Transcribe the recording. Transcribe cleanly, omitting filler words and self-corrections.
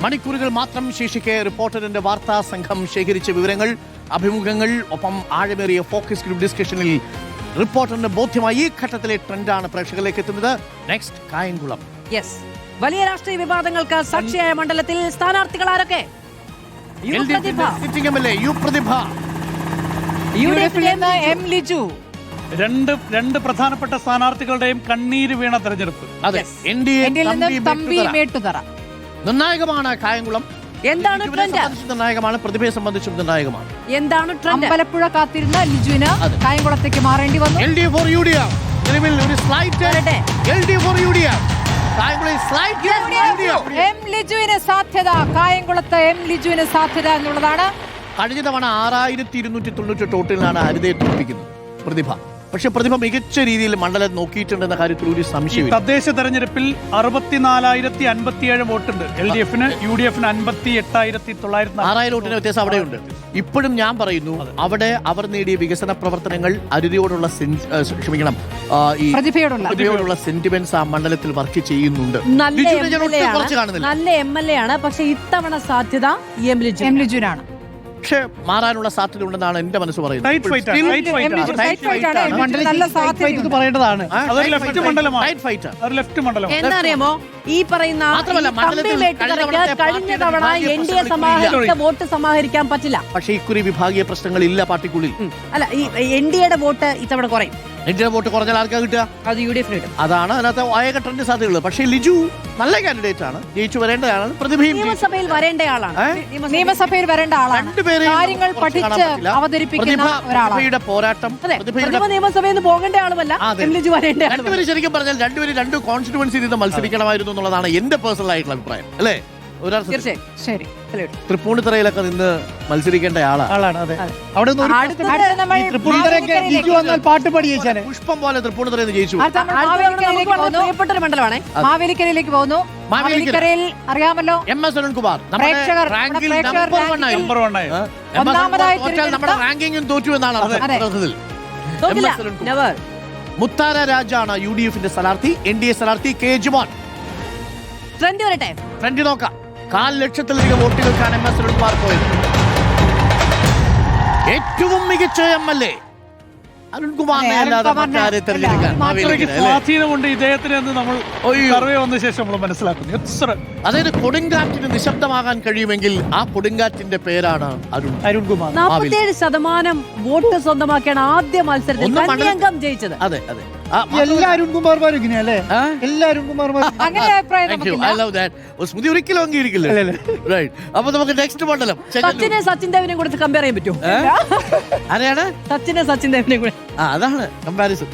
മണിക്കൂറുകൾ മാത്രം ശേഷിക്കെ റിപ്പോർട്ടറിന്റെ വാർത്താ സംഘം ശേഖരിച്ച വിവരങ്ങൾ, അഭിമുഖങ്ങൾ, ഒപ്പം ആഴമേറിയ ഫോക്കസ് ഗ്രൂപ്പ് ഡിസ്കഷനിൽ റിപ്പോർട്ടറിന് ബോധ്യമായി ഈ ഘട്ടത്തിലെ ട്രെൻഡാണ് പ്രേക്ഷകരിലേക്ക് എത്തുന്നത്. നെക്സ്റ്റ് കായംകുളം. യെസ്, വലിയ രാഷ്ട്രീയ വിവാദങ്ങൾക്ക് സാക്ഷിയായ മണ്ഡലത്തിൽ സ്ഥാനാർത്ഥികൾ ആരൊക്കെ? എം ലിജു. രണ്ട് പ്രധാനപ്പെട്ട സ്ഥാനാർത്ഥികളുടെയും കണ്ണീര് വീണ തെരഞ്ഞെടുപ്പ്. നിർണായകമാണ് കായംകുളം. എന്താണ് നിർണായകമാണ്, പ്രതിഭയെ സംബന്ധിച്ചും നിർണായകമാണ്. എന്താണ് അമ്പലപ്പുഴ കാത്തിരുന്ന ലിജുവിന് കായംകുളത്തേക്ക് മാറേണ്ടി വന്നു. എം ലിജുവിന് സാധ്യത, കായംകുളത്ത് എം ലിജുവിന് സാധ്യത എന്നുള്ളതാണ്. കഴിഞ്ഞ തവണ 6298 ടോട്ടലിനാണ് ഹരിതയെ തോൽപ്പിക്കുന്നത് പ്രതിഭ. പക്ഷെ പ്രതിഭ മികച്ച രീതിയിൽ മണ്ഡലം നോക്കിയിട്ടുണ്ടെന്ന കാര്യത്തിൽ ഒരു സംശയം. തദ്ദേശ തെരഞ്ഞെടുപ്പിൽ 64,057 വോട്ടുണ്ട് LDF-ന്, UDF-ന് 58,900. 6000 വോട്ടിന് വ്യത്യാസം അവിടെയുണ്ട്. ഇപ്പോഴും ഞാൻ പറയുന്നു, അവിടെ അവർ നേടിയ വികസന പ്രവർത്തനങ്ങൾ, അരുതിയോടുള്ള ഈ പ്രതിഭയോടുള്ള സെന്റിമെന്റ്സ് ആ മണ്ഡലത്തിൽ വർക്ക് ചെയ്യുന്നുണ്ട്. നല്ല MLA ആണ്. പക്ഷെ ഇത്തവണ സാധ്യത എം ലിജുവിനാണ്. പക്ഷെ മാറാനുള്ള സാധ്യത ഉണ്ടെന്നാണ് എന്റെ മനസ്സ് പറയുന്നത്. എന്താ അറിയാമോ, ഈ പറയുന്ന കഴിഞ്ഞ തവണ NDA സമാഹരിച്ച വോട്ട് സമാഹരിക്കാൻ പറ്റില്ല. പക്ഷെ ഇക്കുറി വിഭാഗീയ പ്രശ്നങ്ങളില്ല പാർട്ടിക്കുള്ളിൽ. അല്ല, ഈ NDAയുടെ വോട്ട് ഇത്തവണ കുറയും. NDA വോട്ട് കുറഞ്ഞാൽ ആർക്കാ കിട്ടുക? അത് UDF-ന് കിട്ടും. അതാണ് അതിനകത്ത് ആയ ട്രെൻഡ് സാധ്യതയുള്ളത്. പക്ഷേ ലിജു നല്ല കാൻഡിഡേറ്റ് ആണ്, ജയിച്ചു വരേണ്ടതാണ്. പ്രതിഭയും നിയമസഭയിൽ വരേണ്ട ആളാണ്. നിയമസഭയിൽ വരേണ്ട ആളാണ്. കാര്യങ്ങൾ പഠിച്ച് അവതരിപ്പിക്കുന്ന ഒരാളാണ്. പോരാട്ടം. പ്രതിഭ നിയമസഭയിൽ നിന്ന് പോകേണ്ട ആളുമല്ല, ലിജു വരേണ്ട. രണ്ടുപേരും ശരിക്കും പറഞ്ഞാൽ രണ്ടുപേരും രണ്ട് കോൺസ്റ്റിറ്റ്യുവൻസിയിൽ നിന്ന് മത്സരിക്കണമായിരുന്നു എന്നുള്ളതാണ് എന്റെ പേഴ്സണൽ ആയിട്ടുള്ള അഭിപ്രായം. അല്ലേ? ശരി, തൃപ്പൂണിത്തറയിലൊക്കെ നിന്ന് മത്സരിക്കേണ്ട ആളാണ്. പാട്ട് പഠിച്ചാൽ പുഷ്പം പോലെ തൃപ്പൂണിത്തറയിൽ നിന്ന് ജയിച്ചു. പ്രിയപ്പെട്ടൊരു മണ്ഡലമാണ്. മാവേലിക്കരയിലേക്ക് പോകുന്നു. മാവേലിക്കരയിൽ അറിയാമല്ലോ, MS അരുൺകുമാർ നമ്മുടെ റാങ്കിങ്ങും തോറ്റു എന്നാണ് അർത്ഥത്തിൽ. മുത്താര രാജാണ് UDF-ന്റെ സ്ഥാനാർത്ഥി. NDA സ്ഥാനാർത്ഥി KA ജുമാൻ. ട്രെൻഡ് നോക്കാം. 4 ലക്ഷത്തിലധികം വോട്ടുകൾക്കാണ് MS അരുൺകുമാർ പോയത്. ഏറ്റവും മികച്ച MLA അരുൺകുമാറിനെ അല്ലാതെ മറ്റാരെ തെരഞ്ഞെടുക്കാൻ സ്വാധീനമുണ്ട് ഇദ്ദേഹത്തിന് എന്ന് നമ്മൾ സർവേ വന്ന ശേഷം നമ്മൾ മനസ്സിലാക്കുന്നു. അതായത് കൊടുങ്കാറ്റിന് നിശബ്ദമാകാൻ കഴിയുമെങ്കിൽ ആ കൊടുങ്കാറ്റിന്റെ പേരാണ് അരുൺകുമാർ. 47% വോട്ട് സ്വന്തമാക്കിയാണ് ആദ്യ മത്സരത്തിൽ ജയിച്ചത്. അതെ അതെ, എല്ലാ അരുൺകുമാർമാരും ഇങ്ങനെയല്ലേ? എല്ലാ അരുൺകുമാർമാരും സ്മൃതി ഒരിക്കലും അംഗീകരിക്കില്ല. അപ്പൊ നമുക്ക് നെക്സ്റ്റ് മണ്ഡലം സച്ചിൻ ദേവിനെ കൊടുത്ത് കമ്പയർ ചെയ്യാൻ പറ്റുമോ? ആരെയാണ് സച്ചിൻ ദേവിനെ കൂടെ? അതാണ് കമ്പാരിസൺ.